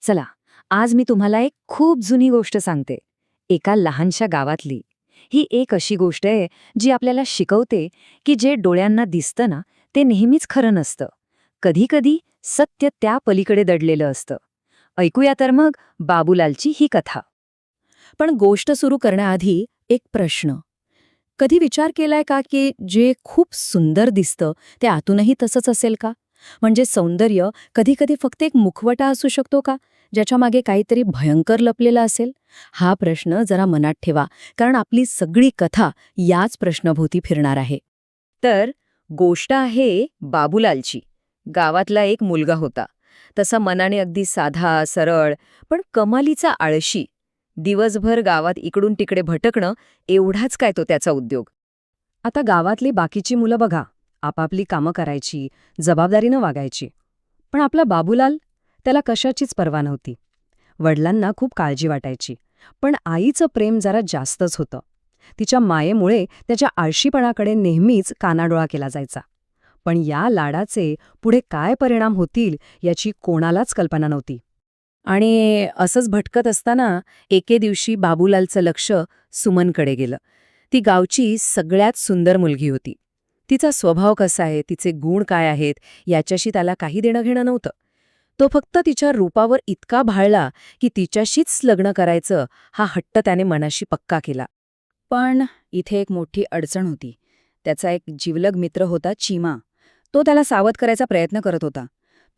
चला, आज मी तुम्हाला एक खूप जुनी गोष्ट सांगते. एका लहानशा गावातली. ही एक अशी गोष्ट आहे जी आपल्याला शिकवते की जे डोळ्यांना दिसतं ना, ते नेहमीच खरं नसतं. कधी-कधी सत्य त्या पलीकडे दडलेलं असतं. ऐकूया तर मग बाबूलालची ही कथा. पण गोष्ट सुरू करण्याआधी एक प्रश्न. कधी विचार केलाय का की जे खूप सुंदर दिसतं ते आतूनही तसंच असेल का? म्हणजे सौंदर्य कधी कधी फक्त एक मुखवटा असू शकतो का, ज्याच्या मागे काहीतरी भयंकर लपलेला असेल? हा प्रश्न जरा मनात ठेवा, कारण आपली सगळी कथा याच प्रश्नभोवती फिरणार आहे. तर गोष्ट आहे बाबूलालची. गावातला एक मुलगा होता. तसा मनाने अगदी साधा, सरळ, पण कमालीचा आळशी. दिवसभर गावात इकडून तिकडे भटकणं एवढाच काय तो त्याचा उद्योग. आता गावातली बाकीची मुलं बघा, आपापली कामं करायची, जबाबदारीनं वागायची. पण आपला बाबूलाल, त्याला कशाचीच पर्वा नव्हती. वडिलांना खूप काळजी वाटायची, पण आईचं प्रेम जरा जास्तच होतं. तिच्या मायेमुळे त्याच्या आळशीपणाकडे नेहमीच कानाडोळा केला जायचा. पण या लाडाचे पुढे काय परिणाम होतील याची कोणालाच कल्पना नव्हती. आणि असंच भटकत असताना एके दिवशी बाबूलालचं लक्ष सुमनकडे गेलं. ती गावची सगळ्यात सुंदर मुलगी होती. तिचा स्वभाव कसा आहे, तिचे गुण काय आहेत, याच्याशी त्याला काही देणंघेणं नव्हतं. तो फक्त तिच्या रूपावर इतका भाळला की तिच्याशीच लग्न करायचं हा हट्ट त्याने मनाशी पक्का केला. पण इथे एक मोठी अडचण होती. त्याचा एक जिवलग मित्र होता चिमा. तो त्याला सावध करायचा प्रयत्न करत होता.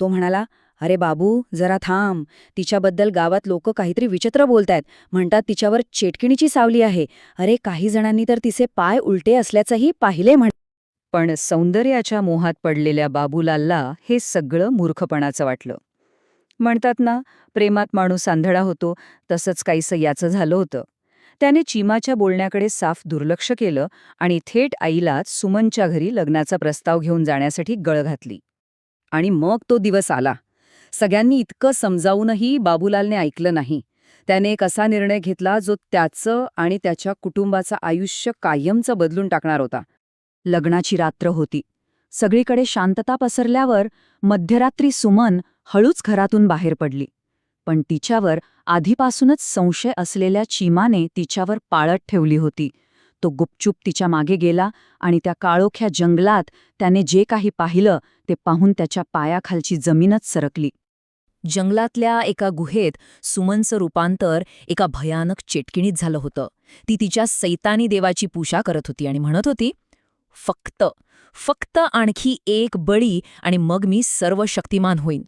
तो म्हणाला, "अरे बाबू, जरा थांब. तिच्याबद्दल गावात लोक काहीतरी विचित्र बोलतायत. म्हणतात तिच्यावर चेटकिणीची सावली आहे. अरे, काही जणांनी तर तिचे पाय उलटे असल्याचंही पाहिले म्हण." पण सौंदर्याच्या मोहात पडलेल्या बाबूलालला हे सगळं मूर्खपणाचं वाटलं. म्हणतात ना, प्रेमात माणूस आंधळा होतो, तसंच काहीसं याचं झालं होतं. त्याने चिमाच्या बोलण्याकडे साफ दुर्लक्ष केलं आणि थेट आईलाच सुमनच्या घरी लग्नाचा प्रस्ताव घेऊन जाण्यासाठी गळ घातली. आणि मग तो दिवस आला. सगळ्यांनी इतकं समजावूनही बाबूलालने ऐकलं नाही. त्याने एक असा निर्णय घेतला जो त्याचं आणि त्याच्या कुटुंबाचं आयुष्य कायमचं बदलून टाकणार होता. लग्नाची रात्र होती. सगळीकडे शांतता पसरल्यावर मध्यरात्री सुमन हळूच घरातून बाहेर पडली. पण तिच्यावर आधीपासूनच संशय असलेल्या चिमाने तिच्यावर पाळत ठेवली होती. तो गुपचूप तिच्या मागे गेला आणि त्या काळोख्या जंगलात त्याने जे काही पाहिलं ते पाहून त्याच्या पायाखालची जमीनच सरकली. जंगलातल्या एका गुहेत सुमनचं रूपांतर एका भयानक चेटकिणीत झालं होतं. ती तिच्या सैतानी देवाची पूजा करत होती आणि म्हणत होती, फक्त फक्त आणखी एक बळी आणि मग मी सर्व शक्तिमान होईन.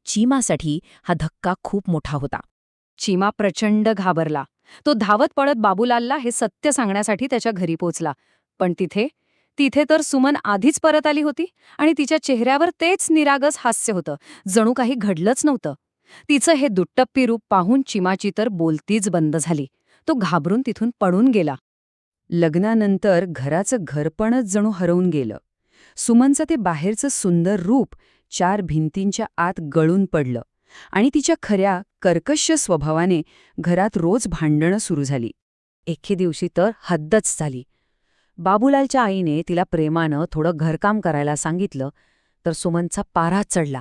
चीमासाठी हा धक्का खूप मोठा होता. चीमा प्रचंड घाबरला. तो धावत पळत बाबूलालला हे सत्य सांगण्यासाठी त्याच्या घरी पोचला. पण तिथे तिथे तर सुमन आधीच परत आली होती आणि तिच्या चेहऱ्यावर तेच निरागस हास्य होतं, जणू काही घडलंच नव्हतं. तिचं हे दुट्टप्पी रूप पाहून चिमाची तर बोलतीच बंद झाली. तो घाबरून तिथून पळून गेला. लग्नानंतर घराचं घरपणच जणू हरवून गेलं. सुमनचं ते बाहेरचं सुंदर रूप 4 भिंतींच्या आत गळून पडलं आणि तिच्या खऱ्या कर्कश स्वभावाने घरात रोज भांडणं सुरू झाली. एके दिवशी तर हद्दच झाली. बाबूलालच्या आईने तिला प्रेमानं थोडं घरकाम करायला सांगितलं, तर सुमनचा पारा चढला.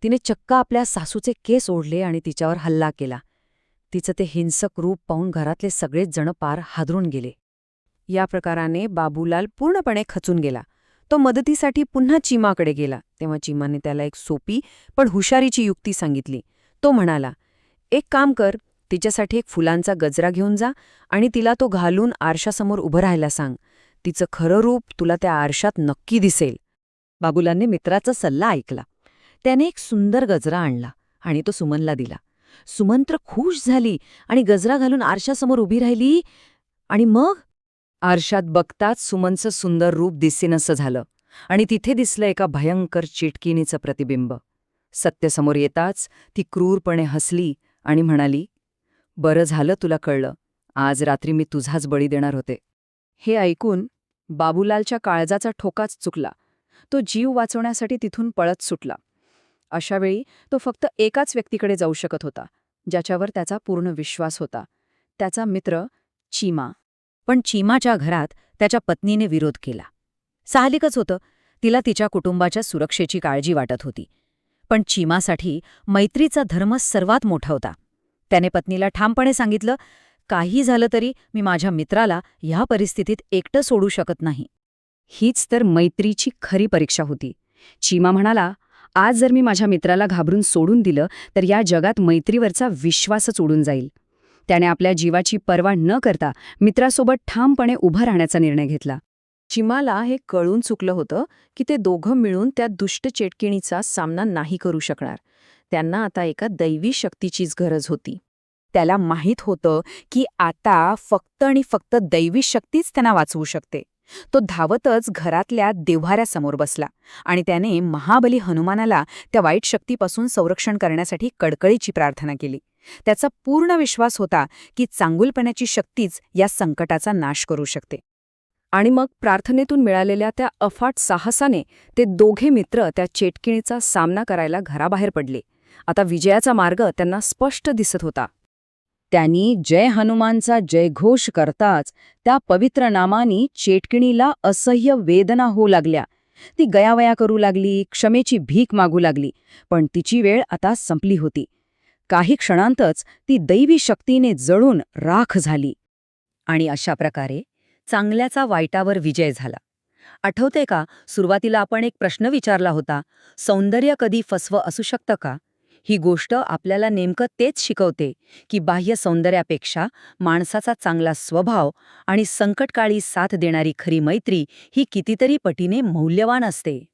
तिने चक्क आपल्या सासूचे केस ओढले आणि तिच्यावर हल्ला केला. तिचं ते हिंसक रूप पाहून घरातले सगळेच जण पार हादरून गेले. या प्रकाराने बाबूलाल पूर्णपणे खचून गेला. तो मदतीसाठी पुन्हा चिमाकडे गेला. तेव्हा चिमाने त्याला एक सोपी पण हुशारीची युक्ती सांगितली. तो म्हणाला, "एक काम कर, तिच्यासाठी एक फुलांचा गजरा घेऊन जा आणि तिला तो घालून आरशासमोर उभं राहायला सांग. तिचं खरं रूप तुला त्या आरशात नक्की दिसेल." बाबूलालने मित्राचा सल्ला ऐकला. त्याने एक सुंदर गजरा आणला आणि तो सुमनला दिला. सुमन तर खुश झाली आणि गजरा घालून आरशासमोर उभी राहिली. आणि मग आरशात बघताच सुमनचं सुंदर रूप दिसेनसं झालं आणि तिथे दिसलं एका भयंकर चिटकिणीचं प्रतिबिंब. सत्य येताच ती क्रूरपणे हसली आणि म्हणाली, "बरं झालं तुला कळलं. आज रात्री मी तुझाच बळी देणार होते." हे ऐकून बाबूलालच्या काळजाचा ठोकाच चुकला. तो जीव वाचवण्यासाठी तिथून पळत सुटला. अशावेळी तो फक्त एकाच व्यक्तीकडे जाऊ शकत होता, ज्याच्यावर त्याचा पूर्ण विश्वास होता. त्याचा मित्र चिमा. पण चिमाच्या घरात त्याच्या पत्नीने विरोध केला. साहजिकच होतं, तिला तिच्या कुटुंबाच्या सुरक्षेची काळजी वाटत होती. पण चीमासाठी मैत्रीचा धर्म सर्वात मोठा होता. त्याने पत्नीला ठामपणे सांगितलं, काही झालं तरी मी माझ्या मित्राला ह्या परिस्थितीत एकटं सोडू शकत नाही. हीच तर मैत्रीची खरी परीक्षा होती. चीमा म्हणाला, आज जर मी माझ्या मित्राला घाबरून सोडून दिलं तर या जगात मैत्रीवरचा विश्वासच उडून जाईल. त्याने आपल्या जीवाची पर्वा न करता मित्रासोबत ठामपणे उभं राहण्याचा निर्णय घेतला. चिमाला हे कळून चुकलं होतं की ते दोघं मिळून त्या दुष्ट चेटकिणीचा सामना नाही करू शकणार. त्यांना आता एका दैवी शक्तीचीच गरज होती. त्याला माहीत होतं की आता फक्त आणि फक्त दैवी शक्तीच त्यांना वाचवू शकते. तो धावतच घरातल्या देव्हाऱ्यासमोर बसला आणि त्याने महाबली हनुमानाला त्या वाईट शक्तीपासून संरक्षण करण्यासाठी कळकळीची प्रार्थना केली. त्याचा पूर्ण विश्वास होता की चांगुलपणाची शक्तीच या संकटाचा नाश करू शकते. आणि मग प्रार्थनेतून मिळालेल्या त्या अफाट साहसाने ते दोघे मित्र त्या चेटकिणीचा सामना करायला घराबाहेर पडले. आता विजयाचा मार्ग त्यांना स्पष्ट दिसत होता. त्यांनी जय हनुमानचा जयघोष करताच त्या पवित्र नामानी चेटकिणीला असह्य वेदना होऊ लागल्या. ती गयावया करू लागली, क्षमेची भीक मागू लागली. पण तिची वेळ आता संपली होती. काही क्षणांतच ती दैवी शक्तीने जळून राख झाली. आणि अशा प्रकारे चांगल्याचा वाईटावर विजय झाला. आठवते का, सुरुवातीला आपण एक प्रश्न विचारला होता, सौंदर्य कधी फसवं असू शकतं का? ही गोष्ट आपल्याला नेमकं तेच शिकवते की बाह्य सौंदर्यापेक्षा माणसाचा चांगला स्वभाव आणि संकटकाळी साथ देणारी खरी मैत्री ही कितीतरी पटीने मौल्यवान असते.